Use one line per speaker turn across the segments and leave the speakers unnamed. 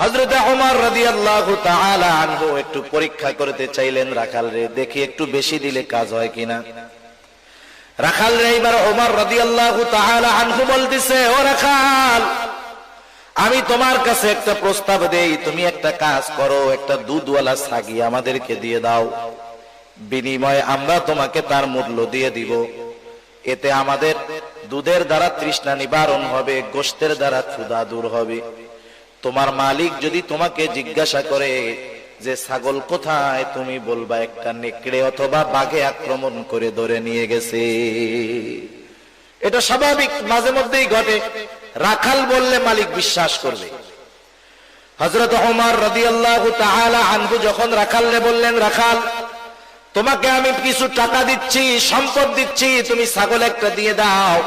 হযরত ওমর রাদিয়াল্লাহু তাআলা আনহু একটু পরীক্ষা করতে চাইলেন রাখাল রে, দেখি একটু বেশি দিলে কাজ হয় কিনা। রাখাল রে এবার ওমর রাদিয়াল্লাহু তাআলা আনহু বলতেছে, ও রাখাল, আমি তোমার কাছে একটা প্রস্তাব দেই, তুমি একটা কাজ করো, একটা দুধওয়ালা ছাগি আমাদেরকে দিয়ে দাও, বিনিময়ে আমরা তোমাকে তার মূল্য দিয়ে দিব। এতে আমাদের দুধের দ্বারা তৃষ্ণা নিবারণ হবে, গোশতের দ্বারা ক্ষুধা দূর হবে। তোমার মালিক যদি তোমাকে জিজ্ঞাসা করে যে ছাগল কোথায়, তুমি বলবা একটা নেকড়ে অথবা বাঘে আক্রমণ করে ধরে নিয়ে গেছে। এটা স্বাভাবিক, মাঝে মধ্যেই ঘটে। রাখাল বললে মালিক বিশ্বাস করবে। হযরত ওমর রাদিয়াল্লাহু তাআলা আনহু যখন রাখালরে বললেন, রাখাল, তোমাকে আমি কিছু টাকা দিচ্ছি, সম্পদ দিচ্ছি, তুমি ছাগল একটা দিয়ে দাও,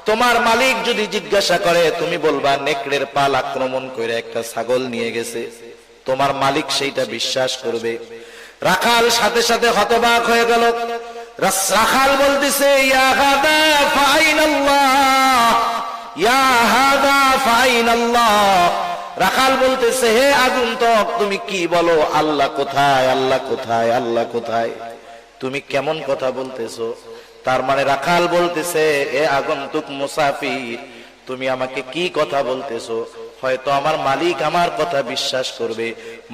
তোমার মালিক যদি জিজ্ঞাসা করে তুমি বলবা নেকড়ের পাল আক্রমণ করে একটা ছাগল নিয়ে গেছে, তোমার মালিক সেইটা বিশ্বাস করবে। রাখাল সাথে সাথে হতবাক হয়ে গেল। রাখাল বলতেছে, ইয়া হাদা ফাইনাল্লাহ, ইয়া হাদা ফাইনাল্লাহ। রাখাল বলতেছে, হে আগন্তুক, তুমি কি বলো? আল্লাহ কোথায়, আল্লাহ কোথায়, আল্লাহ কোথায়? তুমি কেমন কথা বলতেছো? তার মানে রাখাল বলতেছে, এ আগন্তুক মুসাফির, তুমি আমাকে কি কথা বলতেছো? হয়তো আমার মালিক আমার কথা বিশ্বাস করবে,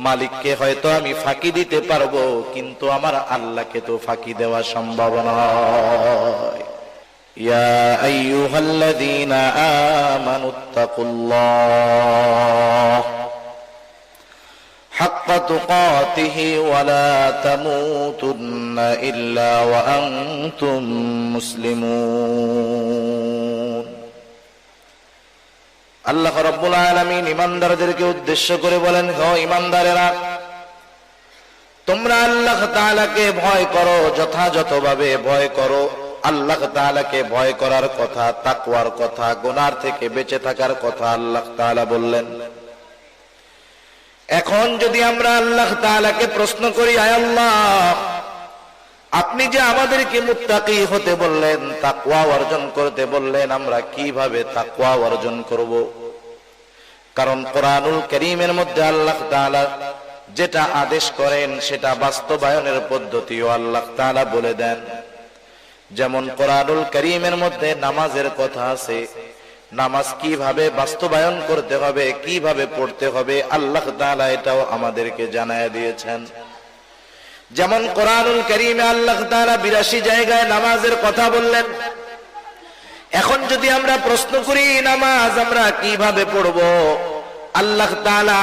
মালিককে হয়তো আমি ফাঁকি দিতে পারবো, কিন্তু আমার আল্লাহকে তো ফাঁকি দেওয়া সম্ভব নয়। ইয়া আইয়ুহাল্লাযীনা আমানুত্তাকুল্লাহ হাক্কা তুকাতিহি ওয়া লা তামুতুন্না ইল্লা ওয়া আনতুম মুসলিমুন। আল্লাহ রাব্বুল আলামিন ঈমানদারদেরকে উদ্দেশ্য করে বলেন, হে ঈমানদারেরা, তোমরা আল্লাহ তাআলাকে ভয় করো, যথাযথভাবে ভয় করো। আল্লাহ তাআলাকে ভয় করার কথা, তাকওয়ার কথা, গুনাহ থেকে বেঁচে থাকার কথা আল্লাহ তাআলা বললেন। এখন যদি আমরা আল্লাহ তাআলাকে প্রশ্ন করি, আয় আল্লাহ, আপনি যে আমাদেরকে মুত্তাকি হতে বললেন, তাকওয়া অর্জন করতে বললেন, আমরা কিভাবে তাকওয়া অর্জন করব? কারণ কোরআনুল কারীমের মধ্যে আল্লাহ তাআলা যেটা আদেশ করেন সেটা বাস্তবায়নের পদ্ধতিও আল্লাহ তাআলা বলে দেন। যেমন কোরআনুল কারীমের মধ্যে নামাজের কথা আছে, নামাজ কিভাবে বাস্তবায়ন করতে হবে, কিভাবে পড়তে হবে, আল্লাহ তাআলা এটাও আমাদেরকে জানায় দিয়েছেন। যেমন কোরআনুল কারীমে আল্লাহ তাআলা ৮২ জায়গায় নামাজের কথা বললেন। এখন যদি আমরা প্রশ্ন করি নামাজ আমরা কিভাবে পড়ব, আল্লাহ তাআলা